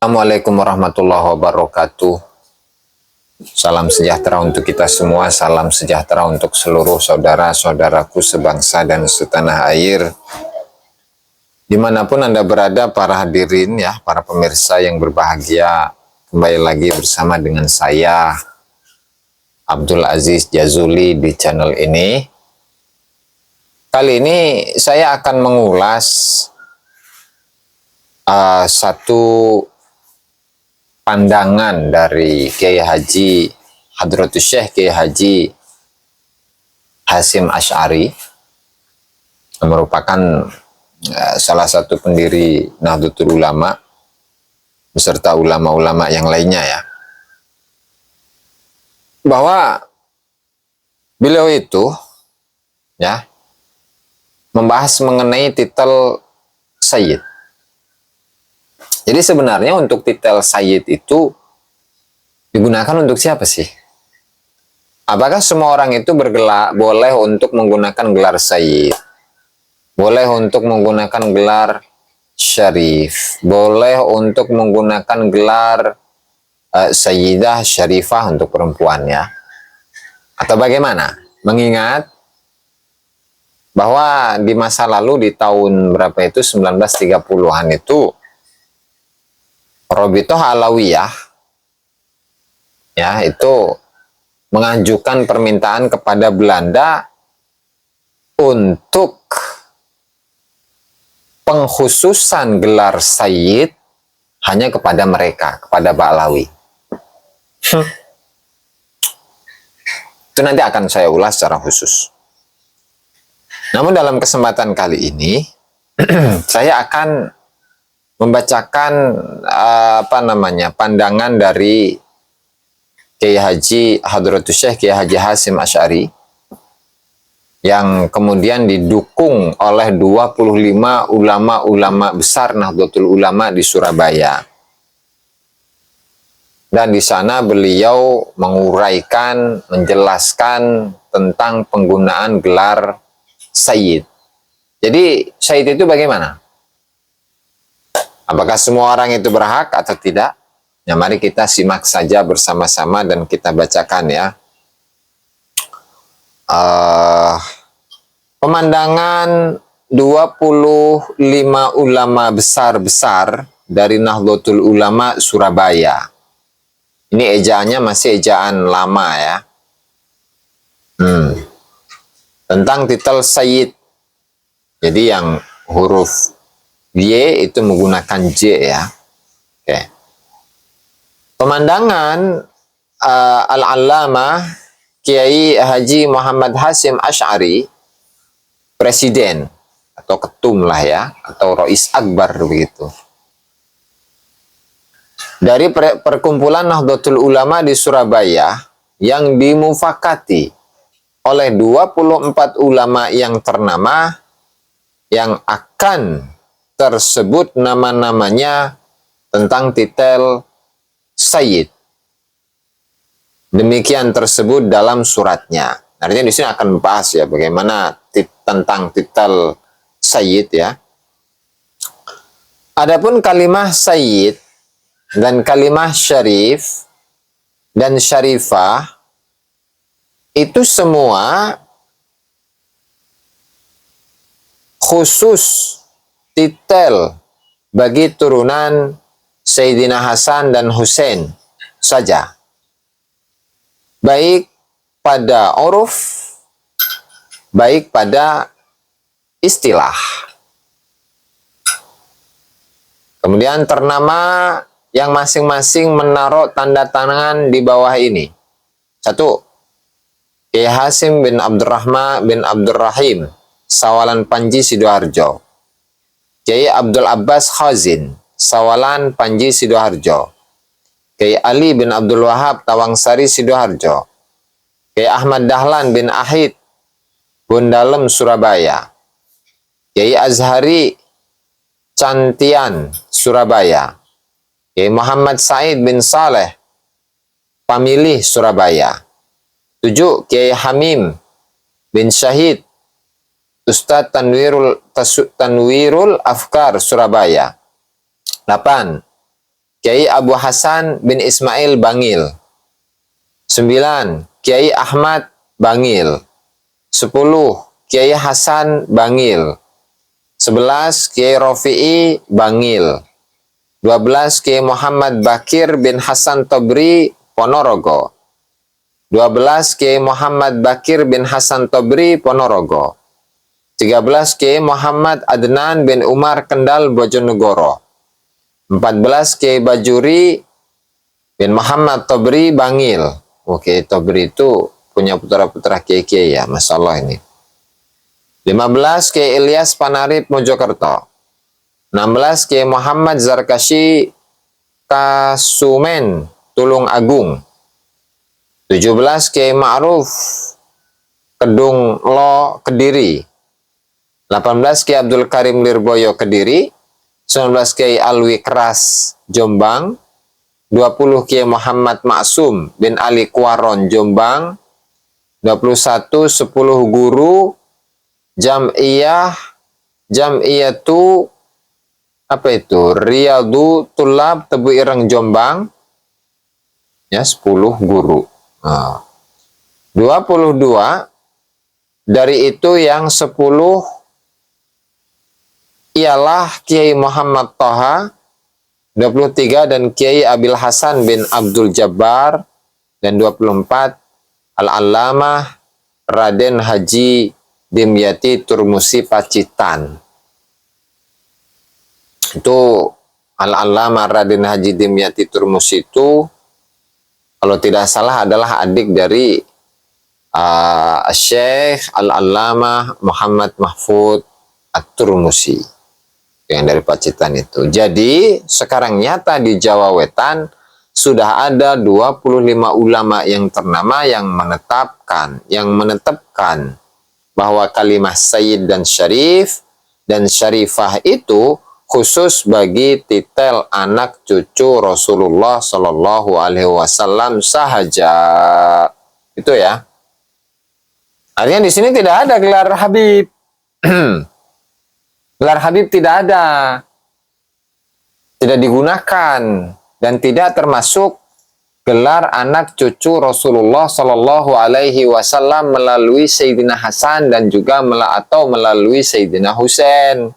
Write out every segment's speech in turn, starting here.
Assalamualaikum warahmatullahi wabarakatuh. Salam sejahtera untuk kita semua, salam sejahtera untuk seluruh saudara-saudaraku sebangsa dan setanah air. Dimanapun Anda berada, para hadirin ya, para pemirsa yang berbahagia, kembali lagi bersama dengan saya, Abdul Aziz Jazuli di channel ini. Kali ini saya akan mengulas satu pandangan dari Kiai Haji Hadratus Syekh Kiai Haji Hasyim Asy'ari, yang merupakan salah satu pendiri Nahdlatul Ulama beserta ulama-ulama yang lainnya ya, bahwa beliau itu ya membahas mengenai titel Sayyid. Jadi sebenarnya untuk titel Sayyid itu digunakan untuk siapa sih? Apakah semua orang itu boleh untuk menggunakan gelar Sayyid? Boleh untuk menggunakan gelar Syarif? Boleh untuk menggunakan gelar Sayyidah Syarifah untuk perempuan ya? Atau bagaimana? Mengingat bahwa di masa lalu di tahun berapa itu 1930-an itu Robitoh Alawiyah ya itu mengajukan permintaan kepada Belanda untuk pengkhususan gelar Sayyid hanya kepada mereka, kepada Ba'alawi. Itu nanti akan saya ulas secara khusus. Namun dalam kesempatan kali ini saya akan membacakan pandangan dari Kiai Haji Hadratus Syekh Kiai Haji Hasyim Asy'ari yang kemudian didukung oleh 25 ulama-ulama besar Nahdlatul Ulama di Surabaya. Dan di sana beliau menguraikan, menjelaskan tentang penggunaan gelar Sayyid. Jadi Sayyid itu bagaimana? Apakah semua orang itu berhak atau tidak? Ya, mari kita simak saja bersama-sama dan kita bacakan ya. Pemandangan 25 ulama besar-besar dari Nahdlatul Ulama Surabaya. Ini ejaannya masih ejaan lama ya. Tentang titel Sayyid. Jadi yang huruf Y itu menggunakan J ya. Oke. Pemandangan Al-Allamah Kiai Haji Muhammad Hasyim Asy'ari, presiden atau ketum lah ya, atau Rais Akbar begitu. Dari perkumpulan Nahdlatul Ulama di Surabaya yang dimufakati oleh 24 ulama yang ternama yang akan tersebut nama-namanya tentang titel Sayyid. Demikian tersebut dalam suratnya. Artinya di sini akan membahas ya bagaimana tentang titel Sayyid ya. Adapun kalimah Sayyid dan kalimah Syarif dan Syarifah itu semua khusus titel bagi turunan Sayyidina Hasan dan Husain saja, baik pada uruf, baik pada istilah. Kemudian ternama yang masing-masing menaruh tanda tangan di bawah ini. 1. Kiai Hasyim bin Abdurrahman bin Abdurrahim, Sawalan Panji Sidoarjo. Kiai Abdul Abbas Khazin, Sawalan Panji Sidoarjo. Kiai Ali bin Abdul Wahab Tawangsari Sidoarjo. Kiai Ahmad Dahlan bin Ahid Bondalem Surabaya. Kiai Azhari Cantian Surabaya. Kiai Muhammad Said bin Saleh Pamilih Surabaya. 7. Kiai Hamim bin Syahid Ustadz Tanwirul Afkar Surabaya. 8. Kiai Abu Hasan bin Ismail Bangil. 9. Kiai Ahmad Bangil. 10. Kiai Hasan Bangil. 11. Kiai Rofi'i Bangil. 12. Kiai Muhammad Bakir bin Hasan Tobri Ponorogo. 12. Kiai Muhammad Bakir bin Hasan Tobri Ponorogo. 13. Kiai Muhammad Adnan bin Umar Kendal Bojonegoro. 14. Kiai Bajuri bin Muhammad Tobri Bangil. Oke, Tobri itu punya putra-putra kiai-kiai ya, Masya Allah ini. 15. Kiai Ilyas Panarip Mojokerto. 16. Kiai Muhammad Zarkashi Kasumen Tulung Agung. 17. Kiai Ma'ruf Kedung Lo Kediri. 18. Kiai Abdul Karim Lirboyo Kediri. 19. Kiai Alwi Keras Jombang. 20. Kiai Muhammad Maksum bin Ali Kuaron Jombang. 21. 10 guru Jam'iyatu apa itu? Riyadu Tulab Tebu Ireng Jombang. Ya, 10 guru. 22 dari itu yang 10 ialah Kiai Muhammad Toha. 23 dan Kiai Abil Hasan bin Abdul Jabbar. Dan 24 Al-Allamah Raden Haji Dimyati Turmusi Pacitan. Itu Al-Allamah Raden Haji Dimyati Turmusi itu kalau tidak salah adalah adik dari Syekh Al-Allamah Muhammad Mahfud At-Turmusi yang dari Pacitan itu. Jadi sekarang nyata di Jawa Wetan sudah ada 25 ulama yang ternama yang menetapkan bahwa kalimah Sayyid dan Syarif dan Syarifah itu khusus bagi titel anak cucu Rasulullah Shallallahu Alaihi Wasallam sahaja. Itu ya. Artinya di sini tidak ada gelar Habib. Gelar Habib tidak ada, tidak digunakan, dan tidak termasuk gelar anak cucu Rasulullah Shallallahu Alaihi Wasallam melalui Sayyidina Hasan dan juga melalui Sayyidina Husain.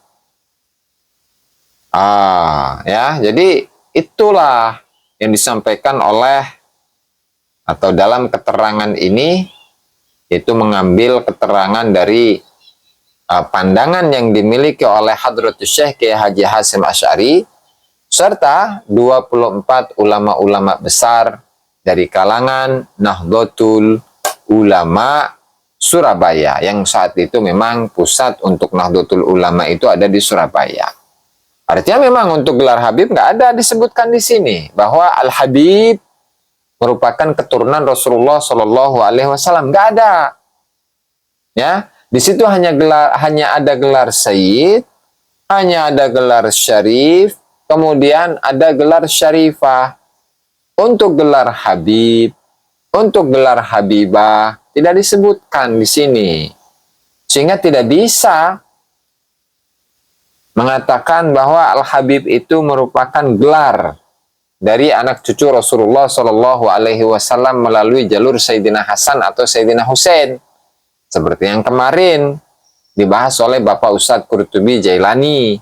Ya, jadi itulah yang disampaikan oleh atau dalam keterangan ini, itu mengambil keterangan dari pandangan yang dimiliki oleh Hadratus Syekh Kiai Haji Hasyim Asy'ari serta 24 ulama-ulama besar dari kalangan Nahdlatul Ulama Surabaya, yang saat itu memang pusat untuk Nahdlatul Ulama itu ada di Surabaya. Artinya memang untuk gelar Habib nggak ada disebutkan di sini bahwa Al-Habib merupakan keturunan Rasulullah Shallallahu Alaihi Wasallam, nggak ada. Ya, di situ hanya ada gelar Sayyid, hanya ada gelar Syarif, kemudian ada gelar Syarifah. Untuk gelar Habib, untuk gelar Habibah tidak disebutkan di sini, sehingga tidak bisa mengatakan bahwa Al-Habib itu merupakan gelar dari anak cucu Rasulullah Shallallahu Alaihi Wasallam melalui jalur Sayyidina Hasan atau Sayyidina Husain, seperti yang kemarin dibahas oleh Bapak Ustadz Qurtubi Jailani.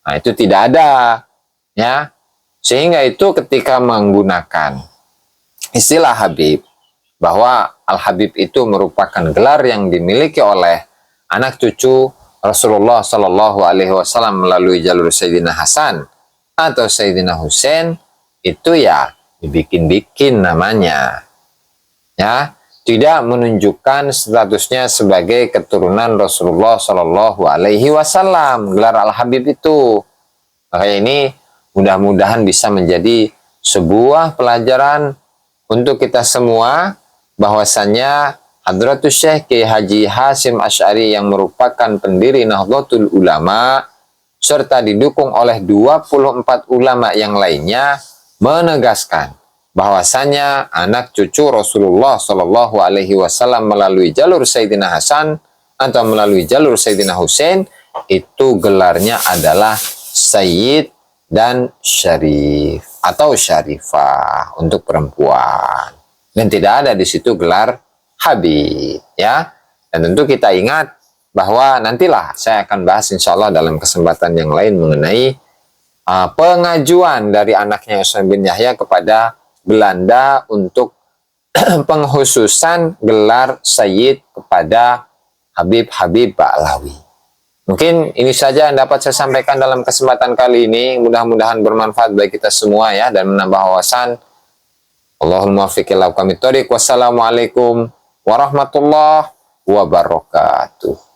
Nah, itu tidak ada, ya. Sehingga itu ketika menggunakan istilah Habib, bahwa Al-Habib itu merupakan gelar yang dimiliki oleh anak cucu Rasulullah Shallallahu Alaihi Wasallam melalui jalur Sayyidina Hasan atau Sayyidina Husain, itu ya dibikin-bikin namanya, ya, tidak menunjukkan statusnya sebagai keturunan Rasulullah Shallallahu Alaihi Wasallam gelar Al-Habib itu. Makanya ini mudah-mudahan bisa menjadi sebuah pelajaran untuk kita semua, bahwasannya Hadratus Syekh Kiai Haji Hasyim Asy'ari yang merupakan pendiri Nahdlatul Ulama serta didukung oleh 24 ulama yang lainnya menegaskan bahwasannya anak cucu Rasulullah Shallallahu Alaihi Wasallam melalui jalur Sayyidina Hasan atau melalui jalur Sayyidina Husain itu gelarnya adalah Sayyid dan Syarif. atau Syarifah untuk perempuan. Dan tidak ada di situ gelar Habib, ya. Dan tentu kita ingat bahwa nantilah saya akan bahas insya Allah dalam kesempatan yang lain mengenai pengajuan dari anaknya Usman bin Yahya kepada Belanda untuk penghususan gelar Sayyid kepada Habib-Habib Ba'alawi. Mungkin ini saja yang dapat saya sampaikan dalam kesempatan kali ini. Mudah-mudahan bermanfaat bagi kita semua ya, dan menambah wawasan. Allahumma muwaffiq ila aqwamit thoriq. Wassalamualaikum warahmatullahi wabarakatuh.